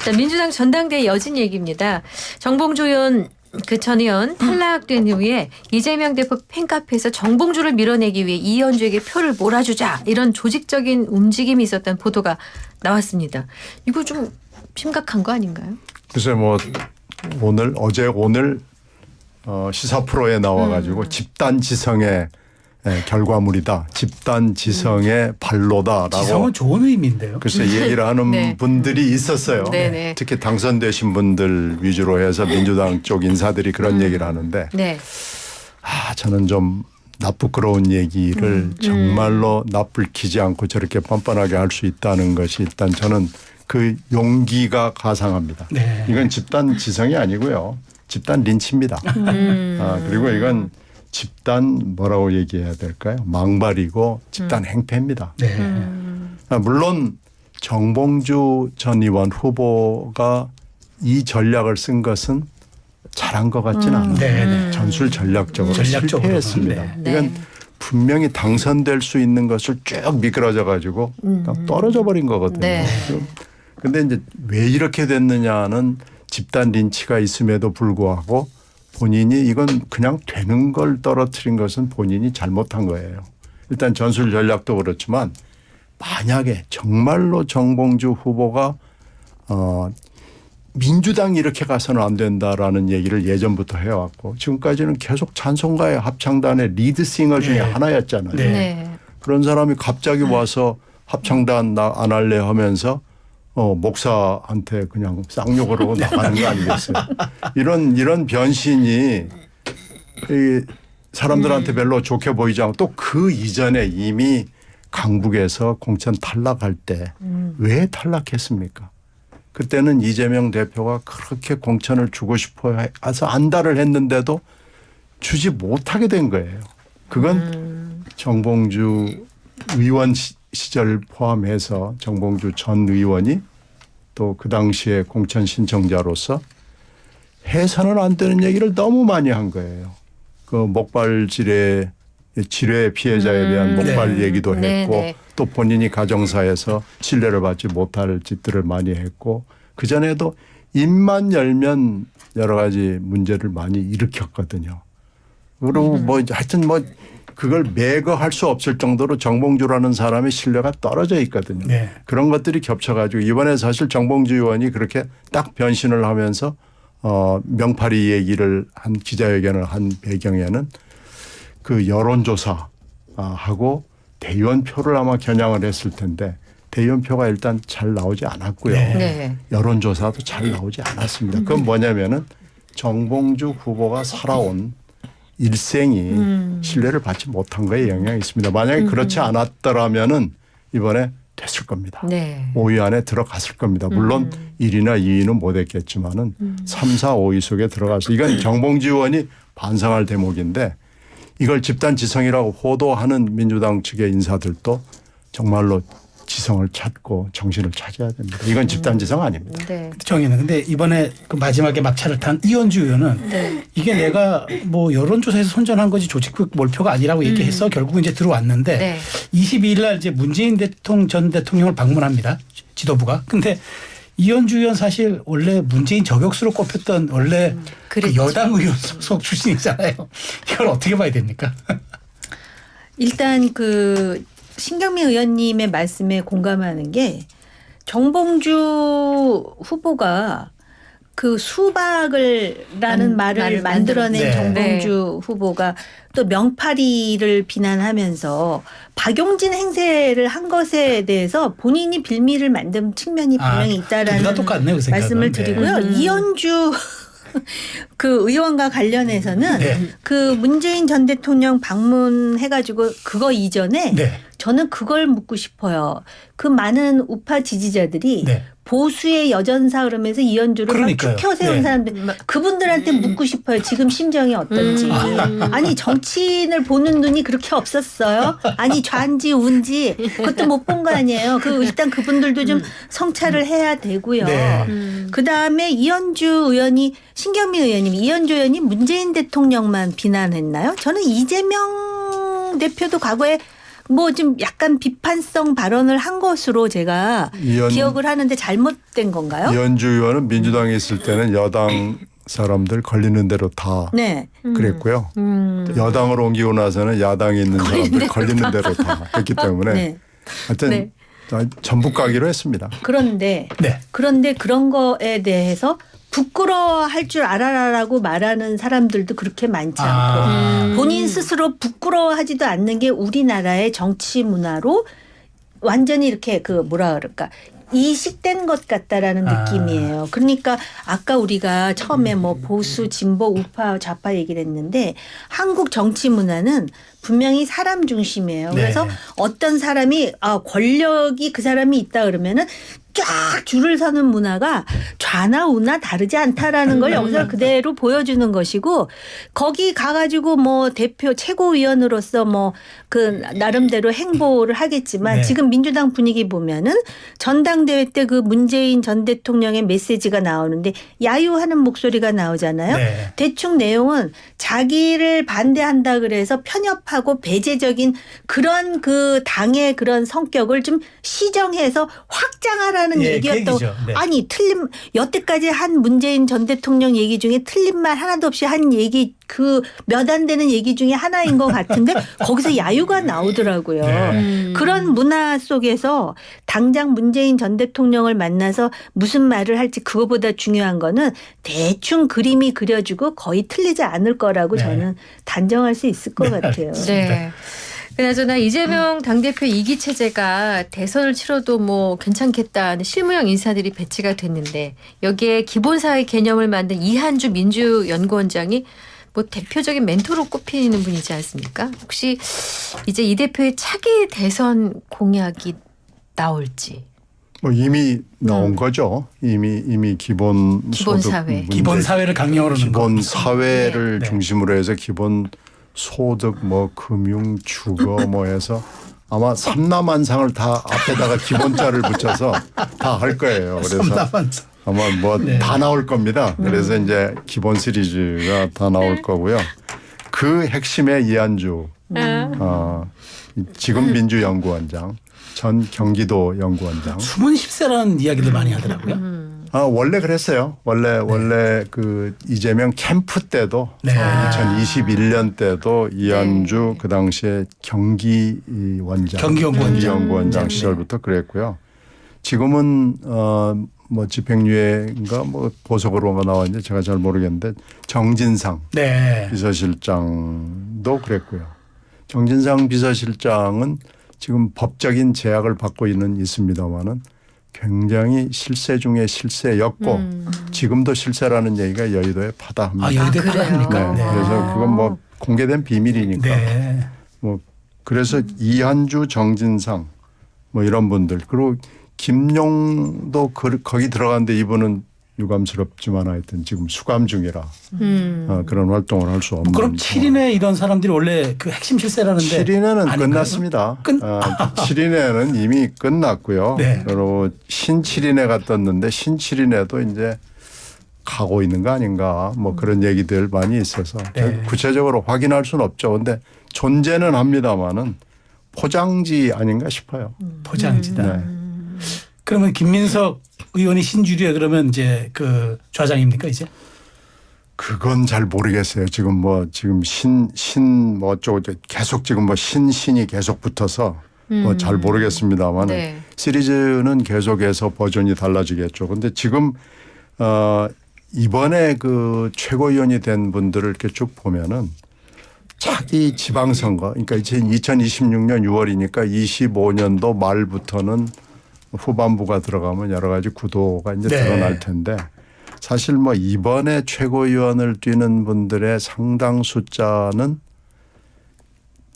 자, 민주당 전당대회 여진 얘기입니다. 정봉주 의원 전 의원 탈락된 이후에 이재명 대표 팬카페에서 정봉주를 밀어내기 위해 이현주에게 표를 몰아주자 이런 조직적인 움직임이 있었다는 보도가 나왔습니다. 이거 좀 심각한 거 아닌가요? 글쎄 오늘 시사 프로에 나와가지고 집단 지성의 결과물이다. 집단 지성의 발로다라고. 지성은 좋은 의미인데요. 글쎄 얘기를 하는 네. 분들이 있었어요. 네네. 특히 당선되신 분들 위주로 해서 민주당 쪽 인사들이 그런 얘기를 하는데 네. 저는 좀 나쁘끄러운 얘기를 정말로 낯불키지 않고 저렇게 뻔뻔하게 할 수 있다는 것이 일단 저는 그 용기가 가상합니다. 네. 이건 집단 지성이 아니고요. 집단 린치입니다. 그리고 이건 집단 뭐라고 얘기해야 될까요? 망발이고 집단 행패입니다. 네. 물론 정봉주 전 의원 후보가 이 전략을 쓴 것은 잘한 것 같지는 않아요. 네. 전술 전략적으로 실패했습니다. 네. 이건 분명히 당선될 수 있는 것을 쭉 미끄러져 가지고 떨어져 버린 거거든요. 네. 그런데 이제 왜 이렇게 됐느냐는 집단 린치가 있음에도 불구하고 본인이 이건 그냥 되는 걸 떨어뜨린 것은 본인이 잘못한 거예요. 일단 전술 전략도 그렇지만 만약에 정말로 정봉주 후보가 민주당이 이렇게 가서는 안 된다라는 얘기를 예전부터 해왔고 지금까지는 계속 찬송가의 합창단의 리드싱어 중에 하나였잖아요. 네. 네. 그런 사람이 갑자기 와서 합창단 나 안 할래 하면서 목사한테 그냥 쌍욕을 하고 나가는 거 아니겠어요. 이런 변신이 이 사람들한테 별로 좋게 보이지 않고 또 그 이전에 이미 강북에서 공천 탈락할 때 왜 탈락했습니까? 그때는 이재명 대표가 그렇게 공천을 주고 싶어 해서 안달을 했는데도 주지 못하게 된 거예요. 그건 정봉주 의원 시절 포함해서 정봉주 전 의원이 또 그 당시에 공천 신청자로서 해서는 안 되는 얘기를 너무 많이 한 거예요. 그 목발 지뢰 피해자에 대한 목발 얘기도 했고 네. 또 본인이 가정사에서 신뢰를 받지 못할 짓들을 많이 했고 그전에도 입만 열면 여러 가지 문제를 많이 일으켰거든요. 그리고 하여튼 그걸 매거할 수 없을 정도로 정봉주라는 사람의 신뢰가 떨어져 있거든요. 네. 그런 것들이 겹쳐가지고 이번에 사실 정봉주 의원이 그렇게 딱 변신을 하면서 명파리 얘기를 한 기자회견을 한 배경에는 그 여론조사하고 대의원표를 아마 겨냥을 했을 텐데 대의원표가 일단 잘 나오지 않았고요. 네. 여론조사도 잘 나오지 않았습니다. 그건 뭐냐면은 정봉주 후보가 살아온 일생이 신뢰를 받지 못한 거에 영향이 있습니다. 만약에 그렇지 않았더라면은 이번에 됐을 겁니다. 네. 5위 안에 들어갔을 겁니다. 물론 1위나 2위는 못했겠지만은 3, 4, 5위 속에 들어가서 이건 정봉주 의원이 반성할 대목인데 이걸 집단 지성이라고 호도하는 민주당 측의 인사들도 정말로 지성을 찾고 정신을 차려야 됩니다. 이건 집단 지성 아닙니다. 네. 정의는 근데 이번에 그 마지막에 막차를 탄 이현주 의원은 네. 이게 내가 뭐 여론조사에서 선전한 거지 조직국 몰표가 아니라고 얘기해서 결국 이제 들어왔는데 네. 22일 날 이제 문재인 전 대통령을 방문합니다. 지도부가. 근데 이현주 의원 사실 원래 문재인 저격수로 꼽혔던 원래 그 그랬죠. 여당 의원 소속 출신이잖아요. 이걸 어떻게 봐야 됩니까? 일단 신경미 의원님의 말씀에 공감하는 게 정봉주 후보가 그 수박을라는 말을 만들어낸 네. 정봉주 후보가 또 명파리를 비난하면서 박용진 행세를 한 것에 대해서 본인이 빌미를 만든 측면이 분명히 있다라는 둘다 똑같네요, 그 생각은. 말씀을 네. 드리고요. 이현주 그 의원과 관련해서는 네. 그 문재인 전 대통령 방문해가지고 그거 이전에 네. 저는 그걸 묻고 싶어요. 그 많은 우파 지지자들이 네. 보수의 여전사 그러면서 이현주를 막 그러니까요. 축혀 세운 네. 사람들 그분들한테 묻고 싶어요. 지금 심정이 어떤지. 아니 정치인을 보는 눈이 그렇게 없었어요. 아니 좌인지 우인지 그것도 못 본 거 아니에요. 일단 그분들도 좀 성찰을 해야 되고요. 네. 그다음에 이현주 의원이 신경미 의원님 이현주 의원이 문재인 대통령만 비난했나요? 저는 이재명 대표도 과거에 뭐 좀 약간 비판성 발언을 한 것으로 제가 기억을 하는데 잘못된 건가요? 이현주 의원은 민주당에 있을 때는 여당 사람들 걸리는 대로 다 네. 그랬고요. 여당으로 옮기고 나서는 야당에 있는 사람들 걸리는 대로 다 했기 때문에 네. 하여튼 네. 전북 가기로 했습니다. 그런데 네. 그런 거에 대해서 부끄러워할 줄 알아라라고 말하는 사람들도 그렇게 많지 않고 본인 스스로 부끄러워하지도 않는 게 우리나라의 정치 문화로 완전히 이렇게 그 뭐라 그럴까 이식된 것 같다라는 느낌이에요. 그러니까 아까 우리가 처음에 뭐 보수, 진보, 우파, 좌파 얘기를 했는데 한국 정치 문화는 분명히 사람 중심이에요. 그래서 네. 어떤 사람이 권력이 그 사람이 있다 그러면은 쫙 줄을 서는 문화가 좌나 우나 다르지 않다라는 걸 여기서 그대로 보여주는 것이고 거기 가가지고 뭐 대표 최고위원으로서 뭐 그 나름대로 행보를 하겠지만 네. 지금 민주당 분위기 보면은 전당대회 때 그 문재인 전 대통령의 메시지가 나오는데 야유하는 목소리가 나오잖아요. 네. 대충 내용은 자기를 반대한다 그래서 편협하고 배제적인 그런 그 당의 그런 성격을 좀 시정해서 확장하라는 예, 얘기였다고. 그 얘기죠. 네. 아니 여태까지 한 문재인 전 대통령 얘기 중에 틀린 말 하나도 없이 한 얘기 그 몇 안 되는 얘기 중에 하나인 것 같은데 거기서 야유가 나오더라고요. 네. 그런 문화 속에서 당장 문재인 전 대통령을 만나서 무슨 말을 할지 그거보다 중요한 거는 대충 그림이 그려지고 거의 틀리지 않을 거라고 네. 저는 단정할 수 있을 것 같아요. 네. 그나저나 이재명 당대표 2기 체제가 대선을 치러도 뭐 괜찮겠다는 실무형 인사들이 배치가 됐는데 여기에 기본사회 개념을 만든 이한주 민주연구원장이 뭐 대표적인 멘토로 꼽히는 분이지 않습니까? 혹시 이제 이 대표의 차기 대선 공약이 나올지. 뭐 이미 나온 거죠. 이미 기본 기본 소득 사회. 문제, 기본 사회를 강령으로 하는 거. 기본 사회를 네. 중심으로 해서 기본 소득 뭐 금융 주거 뭐 해서 아마 삼라만상을 다 앞에다가 기본자를 붙여서 다 할 거예요. 그래서 삼라만상. 아마 뭐 다 네. 나올 겁니다. 그래서 이제 기본 시리즈가 다 나올 거고요. 그 핵심의 이한주 지금 민주연구원장 전 경기도 연구원장. 숨은 10세라는 이야기를 많이 하더라고요. 원래 그랬어요. 원래 그 이재명 캠프 때도 네. 2021년 때도 이한주 그 당시에 경기원장, 경기연구원장. 네. 시절부터 그랬고요. 지금은 뭐 집행유예인가 뭐 보석으로가 나왔는지 제가 잘 모르겠는데 정진상 네. 비서실장도 그랬고요. 정진상 비서실장은 지금 법적인 제약을 받고 있습니다마는 굉장히 실세 중에 실세였고 지금도 실세라는 얘기가 여의도에 파다합니다. 여의도에 그래요? 파다합니까? 네. 그래서 그건 뭐 공개된 비밀이니까. 네. 뭐 그래서 이한주, 정진상 뭐 이런 분들 그리고 김용도 거기 들어갔는데 이분은 유감스럽지만 하여튼 지금 수감 중이라 그런 활동을 할 수 없는. 그럼 7인의 이런 사람들이 원래 그 핵심 실세라는데 7인회는 아닌가요? 끝났습니다. 7인회는 이미 끝났고요. 네. 그리고 신칠인회가 떴는데 신칠인회도 이제 가고 있는 거 아닌가 뭐 그런 얘기들 많이 있어서 네. 구체적으로 확인할 수는 없죠. 그런데 존재는 합니다마는 포장지 아닌가 싶어요. 포장지다. 네. 그러면 김민석 의원이 신주류에 그러면 이제 그 좌장입니까 이제? 그건 잘 모르겠어요. 지금 신 뭐 어쩌고 계속 지금 뭐 신이 계속 붙어서 뭐 잘 모르겠습니다만 네. 시리즈는 계속해서 버전이 달라지겠죠. 그런데 지금 이번에 그 최고위원이 된 분들을 이렇게 쭉 보면은 차기 지방선거 그러니까 2026년 6월이니까 25년도 말부터는 후반부가 들어가면 여러 가지 구도가 이제 네. 드러날 텐데 사실 뭐 이번에 최고위원을 뛰는 분들의 상당 숫자는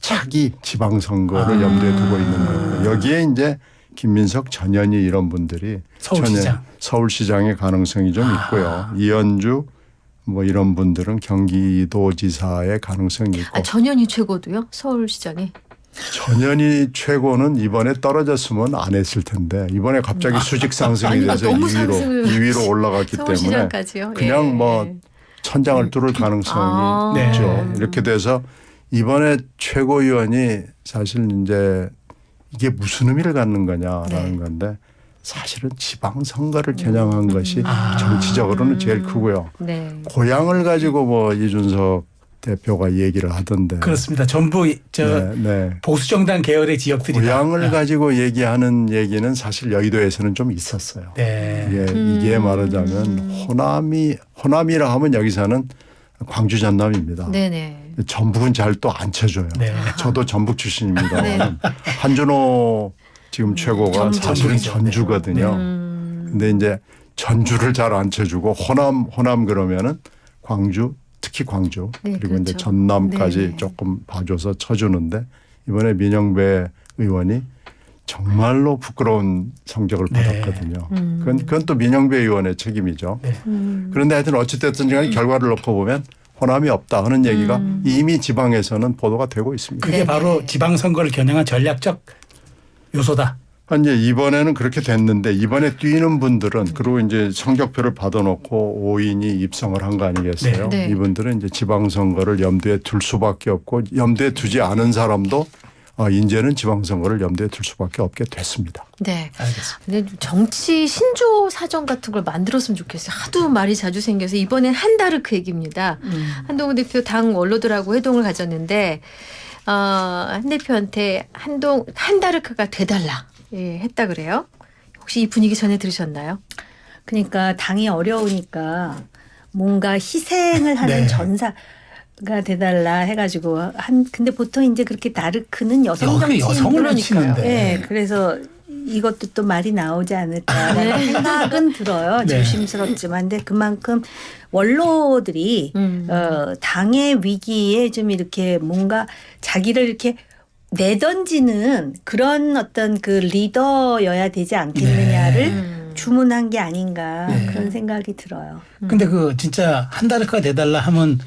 차기 지방선거를 염두에 두고 있는 거예요. 여기에 이제 김민석, 전현희 이런 분들이 서울시장의 가능성이 좀 있고요. 이현주 뭐 이런 분들은 경기도지사의 가능성이 있고. 전현희 최고도요? 서울시장에. 전현희 최고는 이번에 떨어졌으면 안 했을 텐데 이번에 갑자기 수직 상승이 돼서 너무 2위로 올라갔기 때문에 서울시장까지요? 그냥 예. 뭐 천장을 뚫을 가능성이 네. 있죠. 이렇게 돼서 이번에 최고위원이 사실 이제 이게 무슨 의미를 갖는 거냐라는 건데 사실은 지방선거를 겨냥한 것이 정치적으로는 제일 크고요. 네. 고향을 가지고 뭐 이준석 대표가 얘기를 하던데. 그렇습니다. 전부 보수 정당 계열의 지역들이다. 고향을 가지고 얘기하는 얘기는 사실 여의도에서는 좀 있었어요. 네. 이게 말하자면 호남이라 하면 여기서는 광주 전남입니다. 네네. 전북은 잘 또 안 쳐줘요. 네. 저도 전북 출신입니다. 네. 한준호 지금 최고가 사실은 전주거든요. 근데 이제 전주를 잘 안 쳐주고 호남 그러면은 광주 특히 광주 네, 그리고 그렇죠. 이제 전남까지 네. 조금 봐줘서 쳐주는데 이번에 민영배 의원이 정말로 부끄러운 성적을 네. 받았거든요. 그건 또 민영배 의원의 책임이죠. 네. 그런데 하여튼 어찌됐든 간에 결과를 놓고 보면 호남이 없다 하는 얘기가 이미 지방에서는 보도가 되고 있습니다. 그게 네. 바로 지방선거를 겨냥한 전략적 요소다. 이제 이번에는 그렇게 됐는데 이번에 뛰는 분들은 그리고 이제 성적표를 받아놓고 5인이 입성을 한 거 아니겠어요? 네. 네. 이분들은 이제 지방선거를 염두에 둘 수밖에 없고 염두에 두지 않은 사람도 이제는 지방선거를 염두에 둘 수밖에 없게 됐습니다. 네. 알겠습니다. 근데 정치 신조 사전 같은 걸 만들었으면 좋겠어요. 하도 말이 자주 생겨서 이번엔 한다르크 얘기입니다. 한동훈 대표 당 원로들하고 회동을 가졌는데 한 대표한테 한다르크가 돼달라 했다 그래요. 혹시 이 분위기 전에 들으셨나요? 그러니까 당이 어려우니까 뭔가 희생을 하는 네. 전사가 돼달라 해가지고 근데 보통 이제 그렇게 나르크는 여성 정치인 여성을 그러니까요. 치는데. 네, 그래서 이것도 또 말이 나오지 않을까라는 생각은 들어요. 네. 조심스럽지만 근데 그만큼 원로들이 당의 위기에 좀 이렇게 뭔가 자기를 이렇게 내던지는 그런 어떤 그 리더여야 되지 않겠느냐를 주문한 게 아닌가 그런 생각이 들어요. 근데 그 진짜 한다르크가 돼달라 하면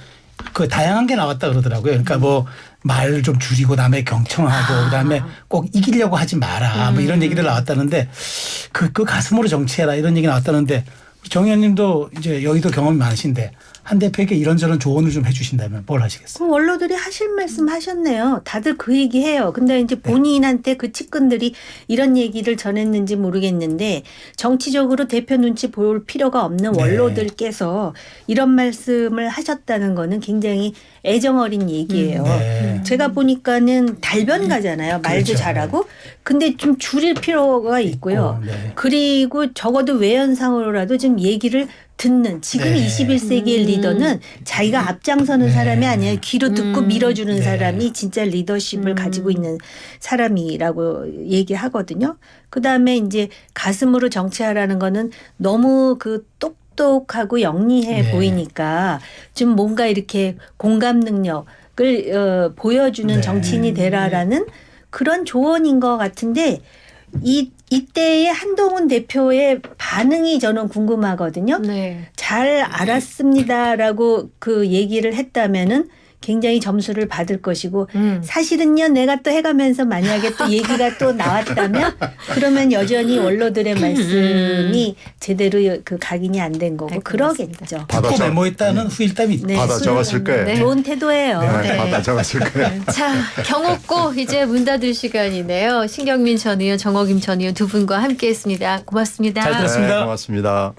그 다양한 게 나왔다 그러더라고요. 그러니까 뭐 말을 좀 줄이고 남의 경청하고 그다음에 꼭 이기려고 하지 마라 뭐 이런 얘기들 나왔다는데 그 가슴으로 정치해라 이런 얘기 나왔다는데 정 의원님도 이제 여의도 경험이 많으신데 한 대표에게 이런저런 조언을 좀 해주신다면 뭘 하시겠어요? 그 원로들이 하실 말씀 하셨네요. 다들 그 얘기 해요. 근데 이제 본인한테 그 측근들이 이런 얘기를 전했는지 모르겠는데 정치적으로 대표 눈치 볼 필요가 없는 네. 원로들께서 이런 말씀을 하셨다는 거는 굉장히 애정 어린 얘기예요. 네. 제가 보니까는 달변가잖아요. 말도 그렇죠. 잘하고. 근데 좀 줄일 필요가 있고요. 네. 그리고 적어도 외연상으로라도 좀 얘기를 듣는 지금 네. 21세기의 리더는 자기가 앞장서는 네. 사람이 아니에요. 귀로 듣고 밀어주는 네. 사람이 진짜 리더십을 가지고 있는 사람이라고 얘기하거든요. 그다음에 이제 가슴으로 정치하라는 거는 너무 그 똑똑하고 영리해 네. 보이니까 좀 뭔가 이렇게 공감 능력을 보여주는 네. 정치인이 되라라는 그런 조언인 것 같은데 이때의 한동훈 대표의 반응이 저는 궁금하거든요. 네. 잘 알았습니다라고 그 얘기를 했다면은 굉장히 점수를 받을 것이고 사실은요 내가 또 해가면서 만약에 또 얘기가 또 나왔다면 그러면 여전히 원로들의 말씀이 제대로 그 각인이 안 된 거고 그러겠죠. 듣고 메모했다는 후일담이 있다. 네. 받아 적었을 거예요. 네. 좋은 태도예요. 네. 받아 적었을 거예요. 자, 경옥고 이제 문 닫을 시간이네요. 신경민 전 의원, 정어김 전 의원 두 분과 함께했습니다. 고맙습니다. 잘 들었습니다. 네, 고맙습니다.